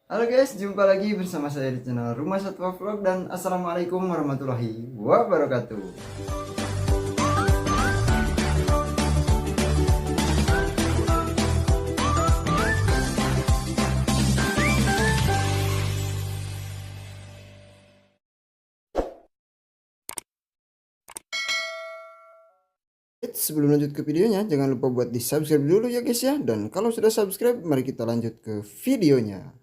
Halo guys, jumpa lagi bersama saya di channel Rumah Satwa Vlog dan Assalamualaikum warahmatullahi wabarakatuh. Sebelum lanjut ke videonya, jangan lupa buat di subscribe dulu ya guys ya. Dan kalau sudah subscribe, mari kita lanjut ke videonya.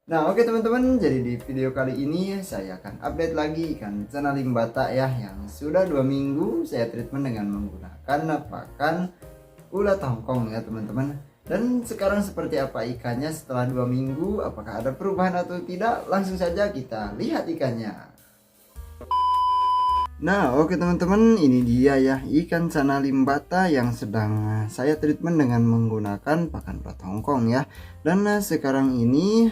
Nah oke teman-teman, jadi di video kali ini saya akan update lagi ikan cana limbata ya, yang sudah 2 minggu saya treatment dengan menggunakan pakan ulat Hongkong ya teman-teman. Dan sekarang seperti apa ikannya setelah 2 minggu, apakah ada perubahan atau tidak? Langsung saja kita lihat ikannya. Nah oke teman-teman, ini dia ya ikan cana limbata yang sedang saya treatment dengan menggunakan pakan ulat Hongkong ya. Dan sekarang ini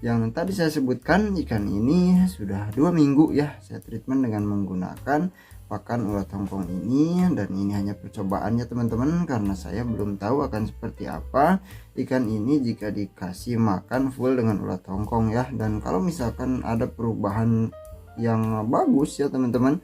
yang tadi saya sebutkan, ikan ini sudah 2 minggu ya saya treatment dengan menggunakan pakan ulat Hongkong ini. Dan ini hanya percobaannya teman-teman, karena saya belum tahu akan seperti apa ikan ini jika dikasih makan full dengan ulat Hongkong ya. Dan kalau misalkan ada perubahan yang bagus ya teman-teman,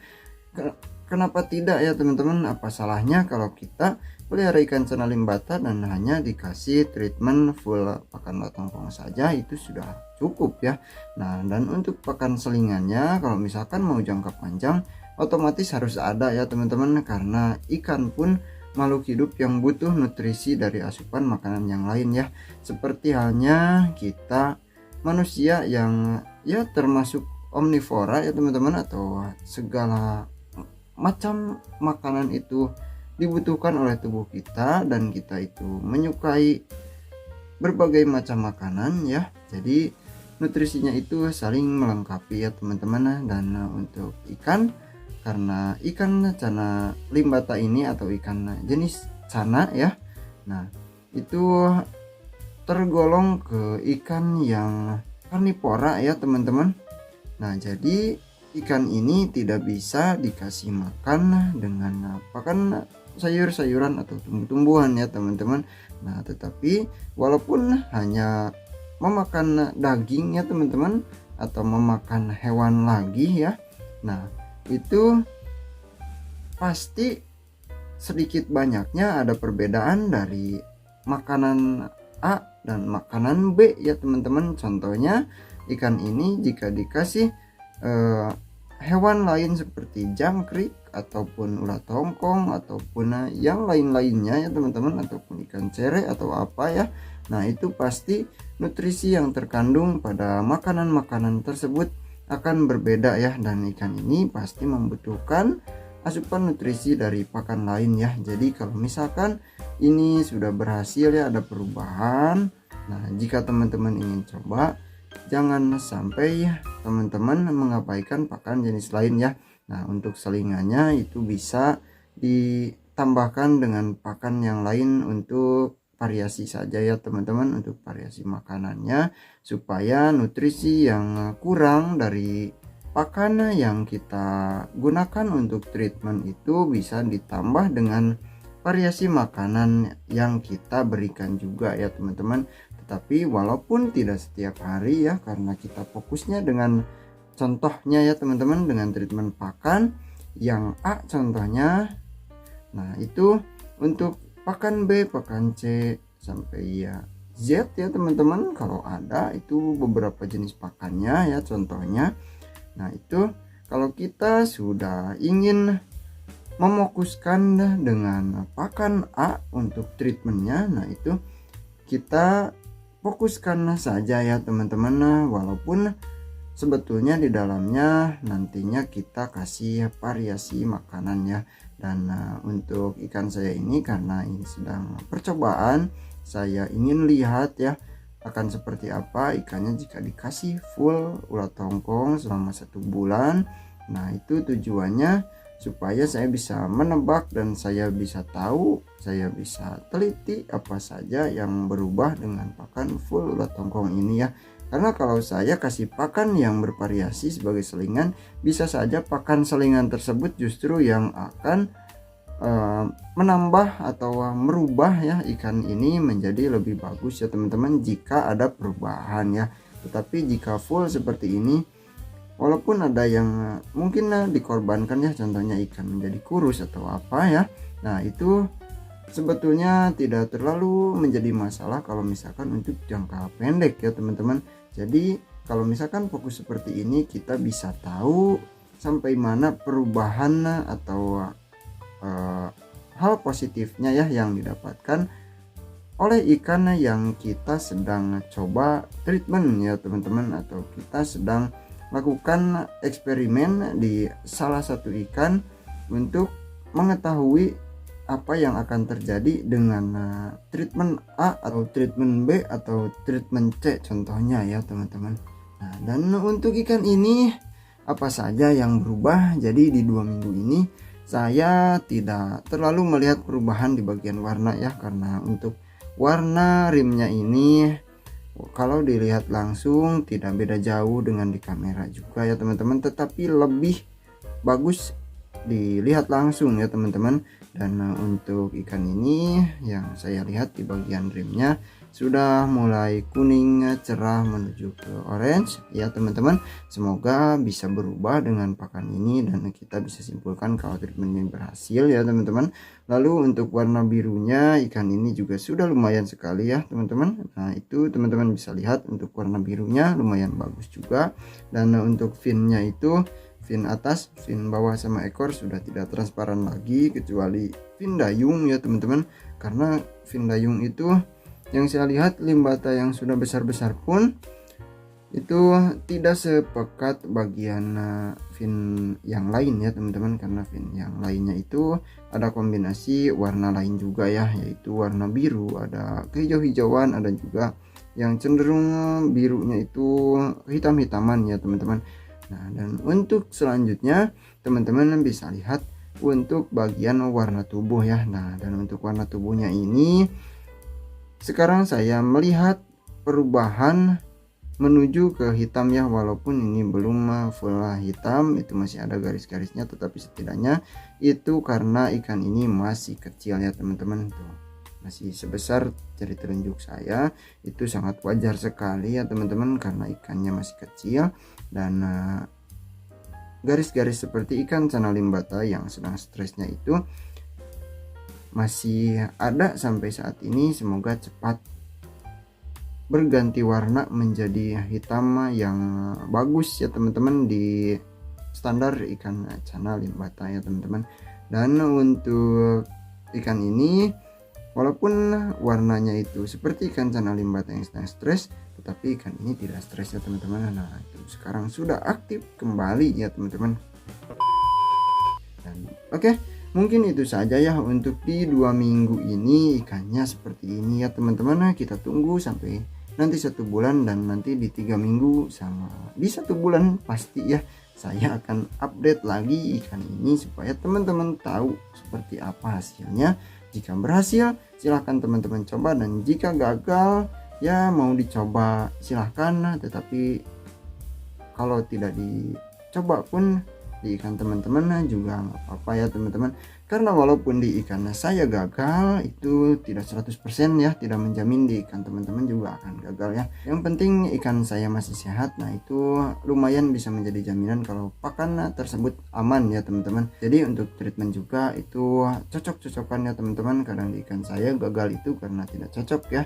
kenapa tidak ya teman-teman? Apa salahnya kalau kita pelihara ikan cana limbata dan hanya dikasih treatment full pakan ulat Hongkong saja, itu sudah cukup ya. Nah, dan untuk pakan selingannya, kalau misalkan mau jangka panjang, otomatis harus ada ya teman-teman, karena ikan pun makhluk hidup yang butuh nutrisi dari asupan makanan yang lain ya. Seperti halnya kita manusia yang ya termasuk omnivora ya teman-teman, atau segala macam makanan itu dibutuhkan oleh tubuh kita, dan kita itu menyukai berbagai macam makanan ya. Jadi nutrisinya itu saling melengkapi ya teman-teman. Dan untuk ikan, karena ikan cana limbata ini atau ikan jenis cana ya, nah itu tergolong ke ikan yang karnivora ya teman-teman. Nah jadi ikan ini tidak bisa dikasih makan dengan pakan sayur-sayuran atau tumbuh-tumbuhan ya teman-teman. Nah tetapi walaupun hanya memakan daging ya teman-teman, atau memakan hewan lagi ya, nah itu pasti sedikit banyaknya ada perbedaan dari makanan A dan makanan B ya teman-teman. Contohnya ikan ini jika dikasih hewan lain seperti jangkrik ataupun ulat Hongkong ataupun yang lain-lainnya ya teman-teman, ataupun ikan cere atau apa ya, nah itu pasti nutrisi yang terkandung pada makanan-makanan tersebut akan berbeda ya. Dan ikan ini pasti membutuhkan asupan nutrisi dari pakan lain ya. Jadi kalau misalkan ini sudah berhasil ya ada perubahan, nah jika teman-teman ingin coba, jangan sampai teman-teman mengabaikan pakan jenis lain ya. Nah untuk selingannya itu bisa ditambahkan dengan pakan yang lain untuk variasi saja ya teman-teman, untuk variasi makanannya, supaya nutrisi yang kurang dari pakan yang kita gunakan untuk treatment itu bisa ditambah dengan variasi makanan yang kita berikan juga ya teman-teman. Tapi walaupun tidak setiap hari ya, karena kita fokusnya dengan contohnya ya teman-teman, dengan treatment pakan yang A contohnya. Nah itu untuk pakan B, pakan C sampai ya Z ya teman-teman, kalau ada itu beberapa jenis pakannya ya contohnya. Nah itu kalau kita sudah ingin memokuskan dengan pakan A untuk treatmentnya, nah itu kita fokuskan saja ya teman-teman, walaupun sebetulnya di dalamnya nantinya kita kasih variasi makanan ya. Dan untuk ikan saya ini, karena ini sedang percobaan, saya ingin lihat ya akan seperti apa ikannya jika dikasih full ulat Hongkong selama 1 bulan. Nah itu tujuannya supaya saya bisa menebak dan saya bisa tahu, saya bisa teliti apa saja yang berubah dengan pakan full ulat Hongkong ini ya. Karena kalau saya kasih pakan yang bervariasi sebagai selingan, bisa saja pakan selingan tersebut justru yang akan menambah atau merubah ya ikan ini menjadi lebih bagus ya teman-teman, jika ada perubahan ya. Tetapi jika full seperti ini, walaupun ada yang mungkin dikorbankan ya, contohnya ikan menjadi kurus atau apa ya, nah itu sebetulnya tidak terlalu menjadi masalah kalau misalkan untuk jangka pendek ya teman-teman. Jadi kalau misalkan fokus seperti ini, kita bisa tahu sampai mana perubahan atau hal positifnya ya yang didapatkan oleh ikan yang kita sedang coba treatment ya teman-teman, atau kita sedang lakukan eksperimen di salah satu ikan untuk mengetahui apa yang akan terjadi dengan treatment A atau treatment B atau treatment C contohnya ya teman-teman. Nah, dan untuk ikan ini apa saja yang berubah? Jadi di 2 minggu ini saya tidak terlalu melihat perubahan di bagian warna ya, karena untuk warna rimnya ini kalau dilihat langsung tidak beda jauh dengan di kamera juga ya teman-teman, tetapi lebih bagus dilihat langsung ya teman-teman. Dan untuk ikan ini yang saya lihat di bagian rimnya sudah mulai kuning cerah menuju ke orange ya teman-teman. Semoga bisa berubah dengan pakan ini dan kita bisa simpulkan kalau treatment ini berhasil ya teman-teman. Lalu untuk warna birunya ikan ini juga sudah lumayan sekali ya teman-teman. Nah itu teman-teman bisa lihat untuk warna birunya lumayan bagus juga. Dan untuk finnya itu, fin atas, fin bawah sama ekor sudah tidak transparan lagi kecuali fin dayung ya teman-teman. Karena fin dayung itu yang saya lihat limbata yang sudah besar-besar pun itu tidak sepekat bagian fin yang lain ya teman-teman, karena fin yang lainnya itu ada kombinasi warna lain juga ya, yaitu warna biru, ada kehijau-hijauan, ada juga yang cenderung birunya itu hitam-hitaman ya teman-teman. Nah, dan untuk selanjutnya teman-teman bisa lihat untuk bagian warna tubuh ya. Nah, dan untuk warna tubuhnya ini sekarang saya melihat perubahan menuju ke hitam ya, walaupun ini belum full hitam, itu masih ada garis-garisnya, tetapi setidaknya itu karena ikan ini masih kecil ya teman-teman. Tuh, masih sebesar jari telunjuk saya, itu sangat wajar sekali ya teman-teman karena ikannya masih kecil. Dan garis-garis seperti ikan cana limbata yang sedang stresnya itu masih ada sampai saat ini. Semoga cepat berganti warna menjadi hitam yang bagus ya teman-teman di standar ikan cana limbata ya teman-teman. Dan untuk ikan ini walaupun warnanya itu seperti ikan cana limbata yang sedang stres, tetapi ikan ini tidak stres ya teman-teman. Nah itu sekarang sudah aktif kembali ya teman-teman. Dan oke, mungkin itu saja ya untuk di 2 minggu ini ikannya seperti ini ya teman-teman. Nah, kita tunggu sampai nanti 1 bulan, dan nanti di 3 minggu sama di 1 bulan pasti ya saya akan update lagi ikan ini supaya teman-teman tahu seperti apa hasilnya. Jika berhasil silahkan teman-teman coba, dan jika gagal ya mau dicoba silahkan, tetapi kalau tidak dicoba pun di ikan teman-teman juga nggak apa-apa ya teman-teman. Karena walaupun di ikan saya gagal itu tidak 100% ya, tidak menjamin di ikan teman-teman juga akan gagal ya. Yang penting ikan saya masih sehat, nah itu lumayan bisa menjadi jaminan kalau pakan tersebut aman ya teman-teman. Jadi untuk treatment juga itu cocok-cocokan ya teman-teman. Kadang di ikan saya gagal itu karena tidak cocok ya,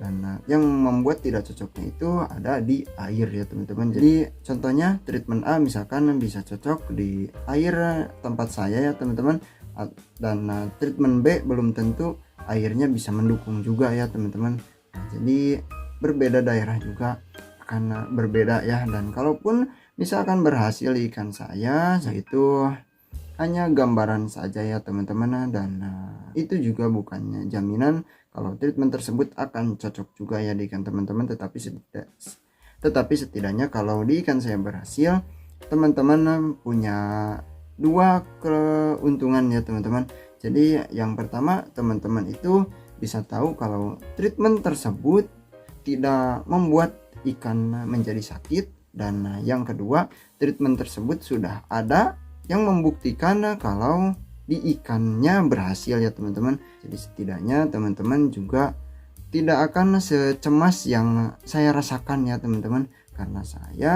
dan yang membuat tidak cocoknya itu ada di air ya teman-teman. Jadi contohnya treatment A misalkan bisa cocok di air tempat saya ya teman-teman, dan treatment B belum tentu airnya bisa mendukung juga ya teman-teman. Nah, jadi berbeda daerah juga akan berbeda ya. Dan kalaupun misalkan berhasil ikan saya itu hanya gambaran saja ya teman-teman, dan itu juga bukannya jaminan kalau treatment tersebut akan cocok juga ya di ikan teman-teman. Tetapi setidaknya kalau di ikan saya berhasil, teman-teman punya 2 keuntungan ya teman-teman. Jadi yang pertama, teman-teman itu bisa tahu kalau treatment tersebut tidak membuat ikan menjadi sakit, dan yang kedua, treatment tersebut sudah ada yang membuktikan kalau di ikannya berhasil ya teman-teman. Jadi setidaknya teman-teman juga tidak akan secemas yang saya rasakan ya teman-teman, karena saya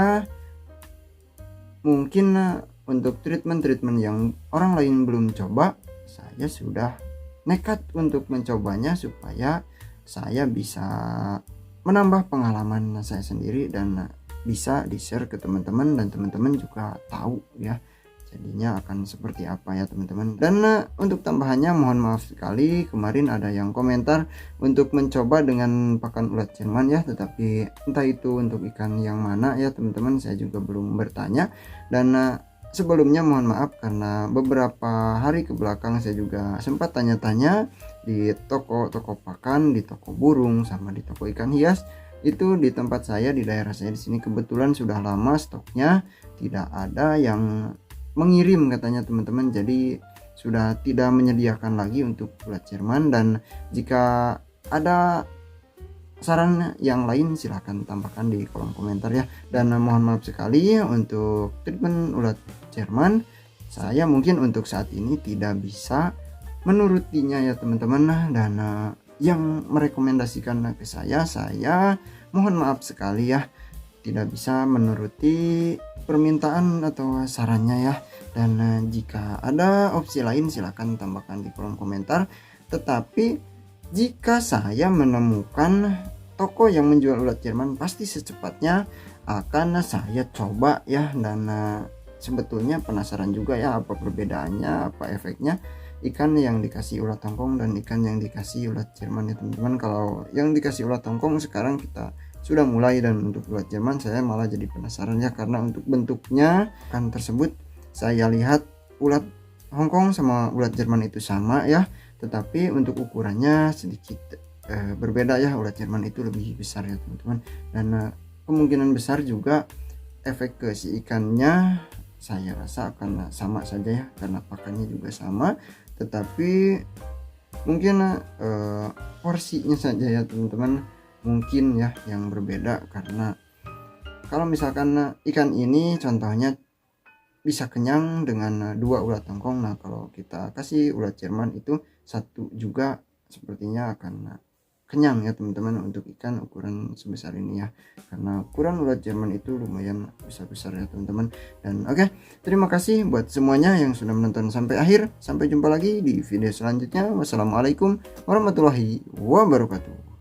mungkin untuk treatment yang orang lain belum coba, saya sudah nekat untuk mencobanya supaya saya bisa menambah pengalaman saya sendiri dan bisa di-share ke teman-teman, dan teman-teman juga tahu ya jadinya akan seperti apa ya teman-teman. Dan untuk tambahannya mohon maaf sekali kemarin ada yang komentar untuk mencoba dengan pakan ulat Jerman ya, tetapi entah itu untuk ikan yang mana ya teman-teman, saya juga belum bertanya. Dan sebelumnya mohon maaf karena beberapa hari ke belakang saya juga sempat tanya-tanya di toko-toko pakan, di toko burung, sama di toko ikan hias. Itu di tempat saya, di daerah saya di sini kebetulan sudah lama stoknya, tidak ada yang mengirim katanya teman-teman, jadi sudah tidak menyediakan lagi untuk ulat Jerman. Dan jika ada saran yang lain silahkan tambahkan di kolom komentar ya. Dan mohon maaf sekali untuk treatment ulat Jerman, saya mungkin untuk saat ini tidak bisa menurutinya ya teman-teman. Dan yang merekomendasikan ke saya mohon maaf sekali ya, tidak bisa menuruti permintaan atau sarannya ya. Dan jika ada opsi lain silahkan tambahkan di kolom komentar. Tetapi jika saya menemukan toko yang menjual ulat Jerman, pasti secepatnya akan saya coba ya. Dan sebetulnya penasaran juga ya apa perbedaannya, apa efeknya ikan yang dikasih ulat Hongkong dan ikan yang dikasih ulat Jerman ya teman-teman. Kalau yang dikasih ulat Hongkong sekarang kita sudah mulai, dan untuk ulat Jerman saya malah jadi penasaran ya, karena untuk bentuknya kan tersebut saya lihat ulat Hongkong sama ulat Jerman itu sama ya, tetapi untuk ukurannya sedikit berbeda ya. Ulat Jerman itu lebih besar ya teman-teman, dan kemungkinan besar juga efek ke si ikannya saya rasa akan sama saja ya, karena pakannya juga sama, tetapi mungkin porsinya saja ya teman-teman mungkin ya yang berbeda. Karena kalau misalkan ikan ini contohnya bisa kenyang dengan 2 ulat Hongkong, nah kalau kita kasih ulat Jerman itu 1 juga sepertinya akan kenyang ya teman-teman untuk ikan ukuran sebesar ini ya, karena ukuran ulat Jerman itu lumayan besar-besar ya teman-teman. Dan oke, terima kasih buat semuanya yang sudah menonton sampai akhir. Sampai jumpa lagi di video selanjutnya. Wassalamualaikum warahmatullahi wabarakatuh.